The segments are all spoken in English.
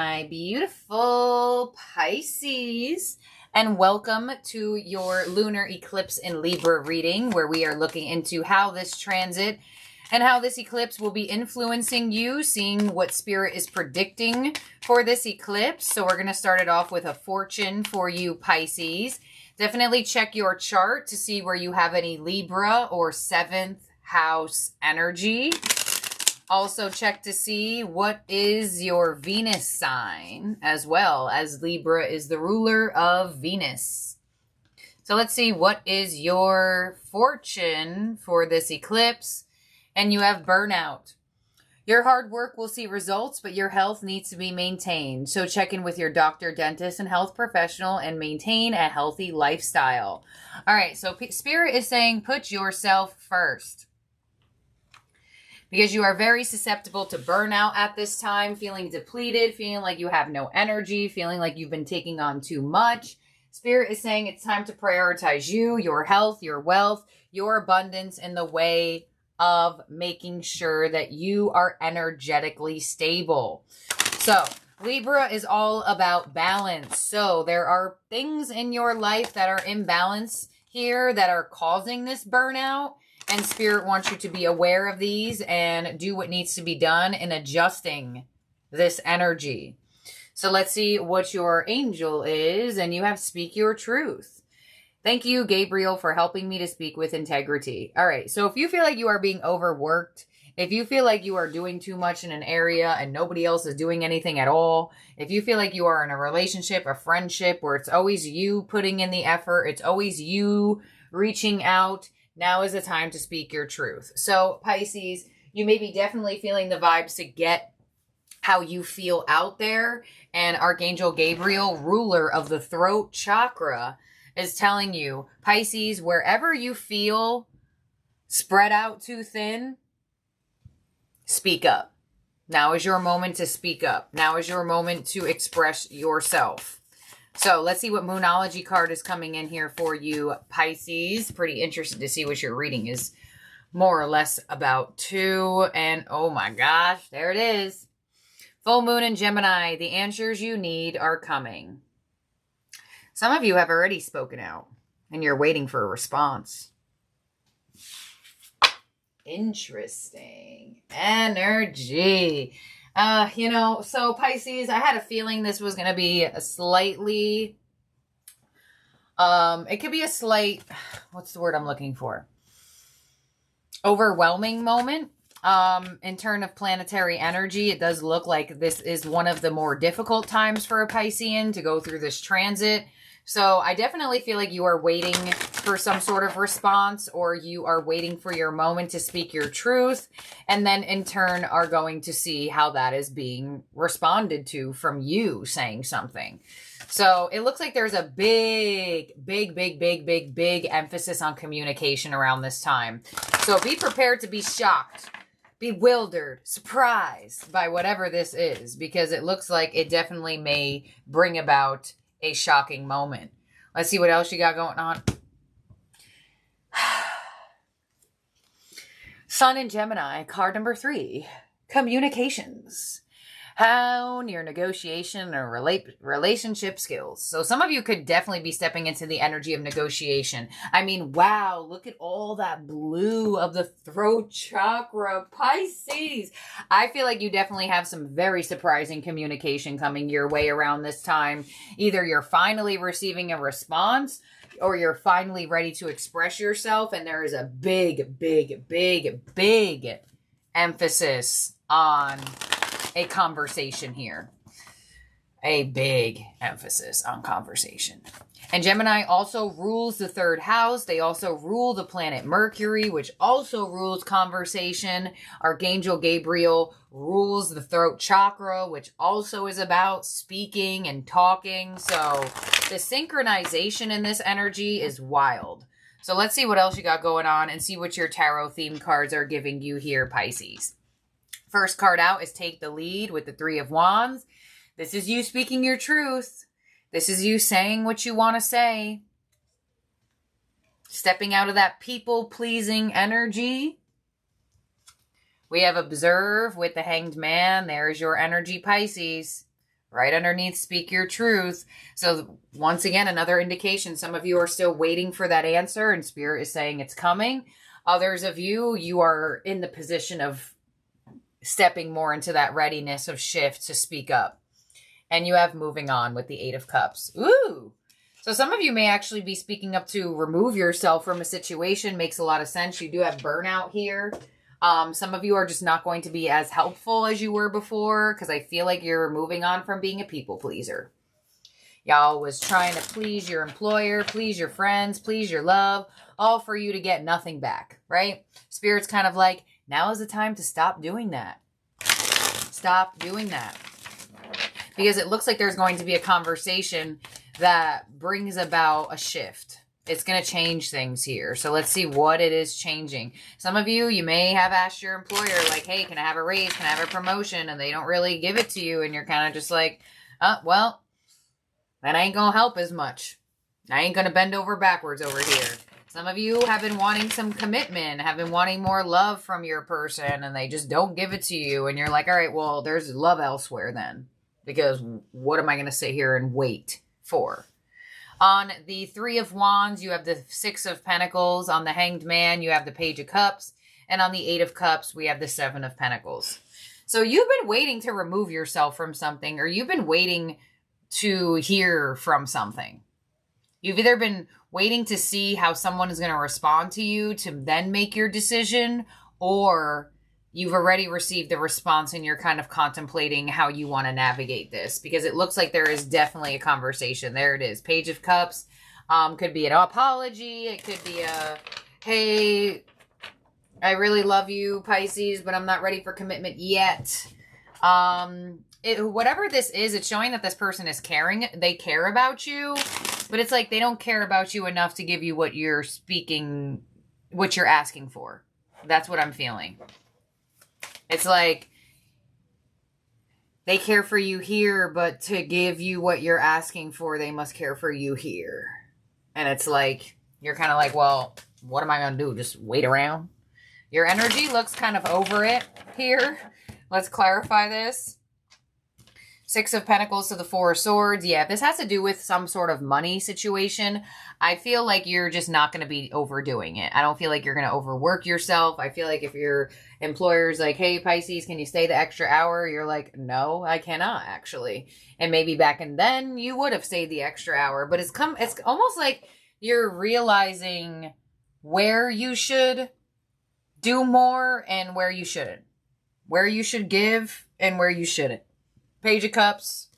My beautiful Pisces, and welcome to your lunar eclipse in Libra reading, where we are looking into how this transit and how this eclipse will be influencing you, seeing what spirit is predicting for this eclipse. So we're going to start it off with a fortune for you, Pisces. Definitely check your chart to see where you have any Libra or 7th house energy. Also check to see what is your Venus sign, as well as Libra is the ruler of Venus. So let's see what is your fortune for this eclipse. And you have burnout. Your hard work will see results, but your health needs to be maintained. So check in with your doctor, dentist, and health professional and maintain a healthy lifestyle. All right, so Spirit is saying put yourself first, because you are very susceptible to burnout at this time, feeling depleted, feeling like you have no energy, feeling like you've been taking on too much. Spirit is saying it's time to prioritize you, your health, your wealth, your abundance in the way of making sure that you are energetically stable. So Libra is all about balance. So there are things in your life that are imbalance here that are causing this burnout. And Spirit wants you to be aware of these and do what needs to be done in adjusting this energy. So let's see what your angel is. And you have speak your truth. Thank you, Gabriel, for helping me to speak with integrity. All right. So if you feel like you are being overworked, if you feel like you are doing too much in an area and nobody else is doing anything at all, if you feel like you are in a relationship, a friendship where it's always you putting in the effort, it's always you reaching out, now is the time to speak your truth. So Pisces, you may be definitely feeling the vibes to get how you feel out there. And Archangel Gabriel, ruler of the throat chakra, is telling you, Pisces, wherever you feel spread out too thin, speak up. Now is your moment to speak up. Now is your moment to express yourself. So let's see what Moonology card is coming in here for you, Pisces. Pretty interested to see what your reading is more or less about too. And oh my gosh, there it is. Full moon in Gemini. The answers you need are coming. Some of you have already spoken out and you're waiting for a response. Interesting energy. So Pisces, I had a feeling this was going to be a slightly, it could be a slight, what's the word I'm looking for? Overwhelming moment. In terms of planetary energy, it does look like this is one of the more difficult times for a Piscean to go through this transit. So I definitely feel like you are waiting for some sort of response, or you are waiting for your moment to speak your truth, and then in turn are going to see how that is being responded to from you saying something. So it looks like there's a big emphasis on communication around this time. So be prepared to be shocked, bewildered, surprised by whatever this is, because it looks like it definitely may bring about a shocking moment. Let's see what else you got going on. Sun in Gemini, card number 3, communications. Hone your negotiation or relationship skills. So some of you could definitely be stepping into the energy of negotiation. I mean, wow, look at all that blue of the throat chakra, Pisces. I feel like you definitely have some very surprising communication coming your way around this time. Either you're finally receiving a response, or you're finally ready to express yourself, and there is a big emphasis on a conversation here. A big emphasis on conversation. And Gemini also rules the 3rd house. They also rule the planet Mercury, which also rules conversation. Archangel Gabriel rules the throat chakra, which also is about speaking and talking. So the synchronization in this energy is wild. So let's see what else you got going on and see what your tarot theme cards are giving you here, Pisces. First card out is Take the Lead with the 3 of Wands. This is you speaking your truth. This is you saying what you want to say. Stepping out of that people-pleasing energy. We have Observe with the Hanged Man. There's your energy, Pisces. Right underneath, speak your truth. So once again, another indication. Some of you are still waiting for that answer and Spirit is saying it's coming. Others of you, you are in the position of stepping more into that readiness of shift to speak up. And you have moving on with the 8 of Cups. Ooh. So some of you may actually be speaking up to remove yourself from a situation. Makes a lot of sense. You do have burnout here. Some of you are just not going to be as helpful as you were before because I feel like you're moving on from being a people pleaser. Y'all was trying to please your employer, please your friends, please your love, all for you to get nothing back, right? Spirit's kind of like, now is the time to stop doing that. Stop doing that. Because it looks like there's going to be a conversation that brings about a shift. It's going to change things here. So let's see what it is changing. Some of you, you may have asked your employer, like, hey, can I have a raise? Can I have a promotion? And they don't really give it to you. And you're kind of just like, well, that ain't going to help as much. I ain't going to bend over backwards over here. Some of you have been wanting some commitment, have been wanting more love from your person, and they just don't give it to you. And you're like, all right, well, there's love elsewhere then. Because what am I going to sit here and wait for? On the 3 of Wands, you have the 6 of Pentacles. On the Hanged Man, you have the Page of Cups. And on the 8 of Cups, we have the 7 of Pentacles. So you've been waiting to remove yourself from something, or you've been waiting to hear from something. You've either been waiting to see how someone is going to respond to you to then make your decision, or you've already received the response and you're kind of contemplating how you want to navigate this, because it looks like there is definitely a conversation. There it is. Page of Cups. Could be an apology. It could be a, hey, I really love you, Pisces, but I'm not ready for commitment yet. Whatever this is, it's showing that this person is caring. They care about you, but it's like they don't care about you enough to give you what you're speaking, what you're asking for. That's what I'm feeling. It's like they care for you here, but to give you what you're asking for, they must care for you here. And it's like, you're kind of like, well, what am I going to do? Just wait around? Your energy looks kind of over it here. Let's clarify this. 6 of Pentacles to the 4 of Swords. Yeah, this has to do with some sort of money situation. I feel like you're just not going to be overdoing it. I don't feel like you're going to overwork yourself. I feel like if your employer's like, hey, Pisces, can you stay the extra hour? You're like, no, I cannot actually. And maybe back and then you would have stayed the extra hour. But it's almost like you're realizing where you should do more and where you shouldn't. Where you should give and where you shouldn't. Page of Cups,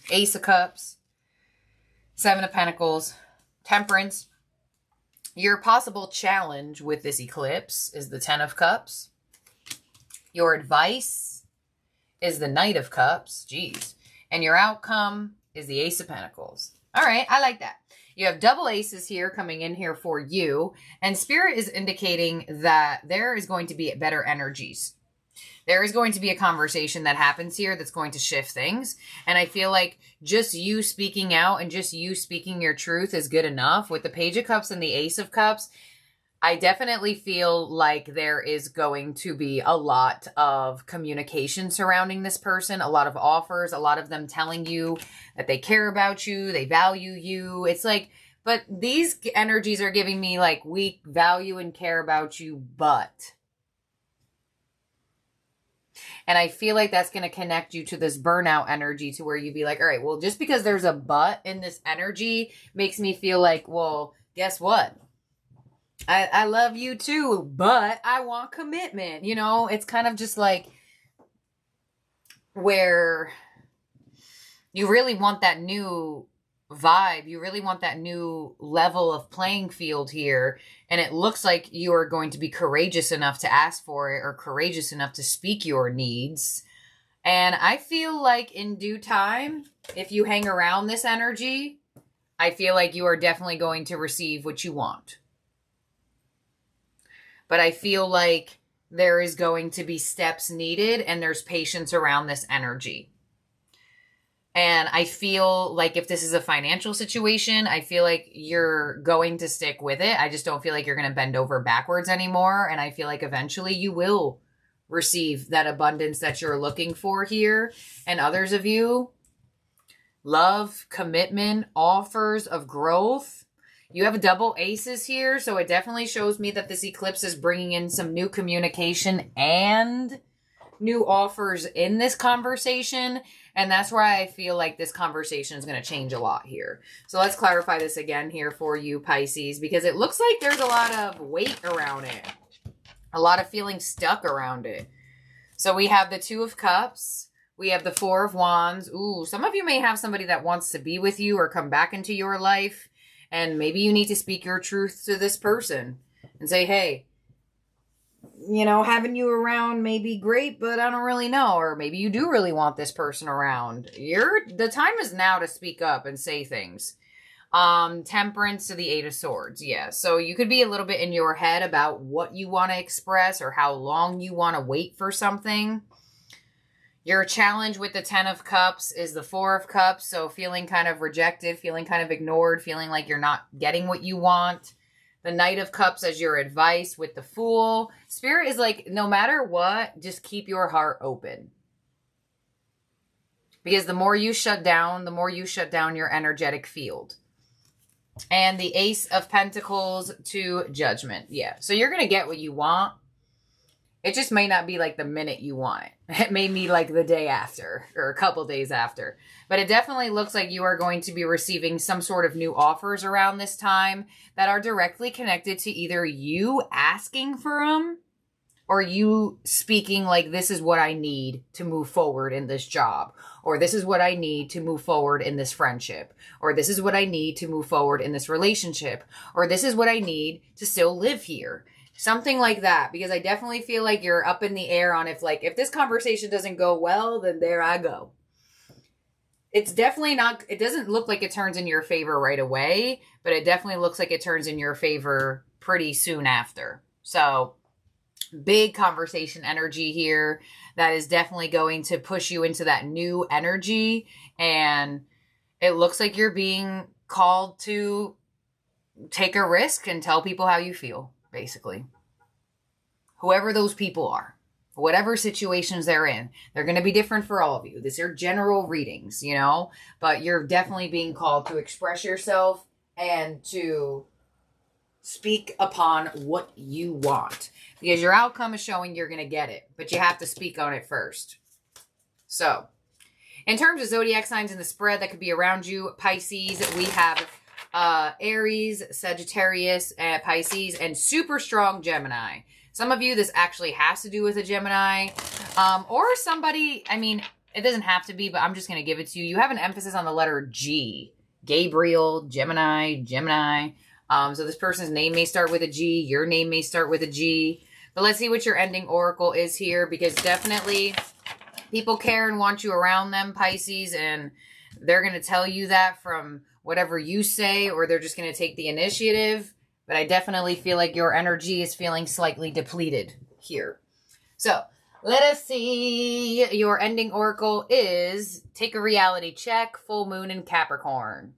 Ace of Cups, 7 of Pentacles, Temperance. Your possible challenge with this eclipse is the 10 of Cups. Your advice is the Knight of Cups. Jeez. And your outcome is the Ace of Pentacles. All right, I like that. You have double aces here coming in here for you. And Spirit is indicating that there is going to be better energies. There is going to be a conversation that happens here that's going to shift things. And I feel like just you speaking out and just you speaking your truth is good enough. With the Page of Cups and the Ace of Cups, I definitely feel like there is going to be a lot of communication surrounding this person, a lot of offers, a lot of them telling you that they care about you, they value you. It's like, but these energies are giving me like, we value and care about you, but... And I feel like that's going to connect you to this burnout energy to where you'd be like, all right, well, just because there's a but in this energy makes me feel like, well, guess what? I love you too, but I want commitment. You know, it's kind of just like where you really want that new vibe. You really want that new level of playing field here. And it looks like you are going to be courageous enough to ask for it or courageous enough to speak your needs. And I feel like in due time, if you hang around this energy, I feel like you are definitely going to receive what you want. But I feel like there is going to be steps needed and there's patience around this energy. And I feel like if this is a financial situation, I feel like you're going to stick with it. I just don't feel like you're going to bend over backwards anymore. And I feel like eventually you will receive that abundance that you're looking for here. And others of you, love, commitment, offers of growth. You have double aces here, so it definitely shows me that this eclipse is bringing in some new communication and new offers in this conversation. And that's why I feel like this conversation is going to change a lot here. So let's clarify this again here for you, Pisces, because it looks like there's a lot of weight around it. A lot of feeling stuck around it. So we have the Two of Cups. We have the Four of Wands. Ooh, some of you may have somebody that wants to be with you or come back into your life. And maybe you need to speak your truth to this person and say, hey, you know, having you around may be great, but I don't really know. Or maybe you do really want this person around. The time is now to speak up and say things. Temperance to the Eight of Swords. Yeah. So you could be a little bit in your head about what you want to express or how long you want to wait for something. Your challenge with the Ten of Cups is the Four of Cups. So feeling kind of rejected, feeling kind of ignored, feeling like you're not getting what you want. The Knight of Cups as your advice with the Fool. Spirit is like, no matter what, just keep your heart open. Because the more you shut down, the more you shut down your energetic field. And the Ace of Pentacles to Judgment. Yeah, so you're going to get what you want. It just may not be like the minute you want it. It may be like the day after or a couple days after. But it definitely looks like you are going to be receiving some sort of new offers around this time that are directly connected to either you asking for them or you speaking like, this is what I need to move forward in this job, or this is what I need to move forward in this friendship, or this is what I need to move forward in this relationship, or this is what I need to still live here. Something like that, because I definitely feel like you're up in the air on if this conversation doesn't go well, then there I go. It's definitely not, it doesn't look like it turns in your favor right away, but it definitely looks like it turns in your favor pretty soon after. So big conversation energy here that is definitely going to push you into that new energy. And it looks like you're being called to take a risk and tell people how you feel. Basically, whoever those people are, whatever situations they're in, they're going to be different for all of you. These are general readings, you know, but you're definitely being called to express yourself and to speak upon what you want, because your outcome is showing you're going to get it, but you have to speak on it first. So in terms of zodiac signs in the spread that could be around you, Pisces, we have Aries, Sagittarius, Pisces, and super strong Gemini. Some of you, this actually has to do with a Gemini, or somebody, I mean, it doesn't have to be, but I'm just going to give it to you. You have an emphasis on the letter G. Gabriel, Gemini. So this person's name may start with a G. Your name may start with a G. But let's see what your ending oracle is here, because definitely people care and want you around them, Pisces, and they're going to tell you that from whatever you say, or they're just going to take the initiative. But I definitely feel like your energy is feeling slightly depleted here. So let us see. Your ending oracle is take a reality check, full moon in Capricorn.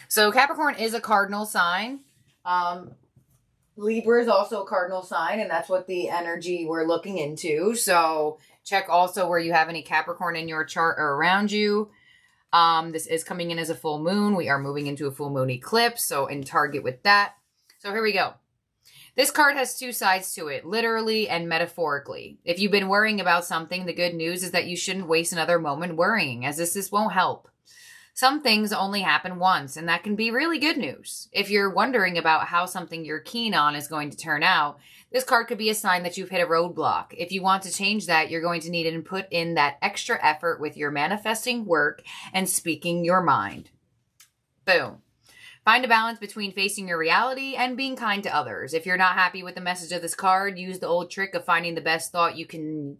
So Capricorn is a cardinal sign. Libra is also a cardinal sign, and that's what the energy we're looking into. So check also where you have any Capricorn in your chart or around you. This is coming in as a full moon. We are moving into a full moon eclipse, so in target with that. So here we go. This card has two sides to it, literally and metaphorically. If you've been worrying about something, the good news is that you shouldn't waste another moment worrying, as this won't help. Some things only happen once, and that can be really good news. If you're wondering about how something you're keen on is going to turn out, this card could be a sign that you've hit a roadblock. If you want to change that, you're going to need to put in that extra effort with your manifesting work and speaking your mind. Boom. Find a balance between facing your reality and being kind to others. If you're not happy with the message of this card, use the old trick of finding the best thought you can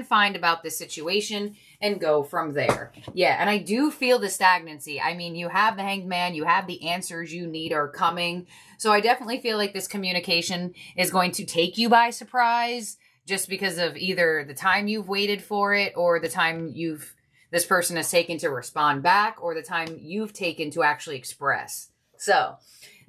find about this situation and go from there. Yeah, and I do feel the stagnancy. I mean, you have the Hanged Man, you have the answers you need are coming. So I definitely feel like this communication is going to take you by surprise, just because of either the time you've waited for it, or the time this person has taken to respond back, or the time you've taken to actually express. So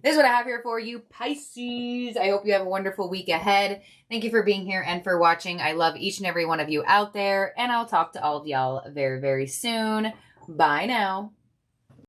This is what I have here for you, Pisces. I hope you have a wonderful week ahead. Thank you for being here and for watching. I love each and every one of you out there, and I'll talk to all of y'all very, very soon. Bye now.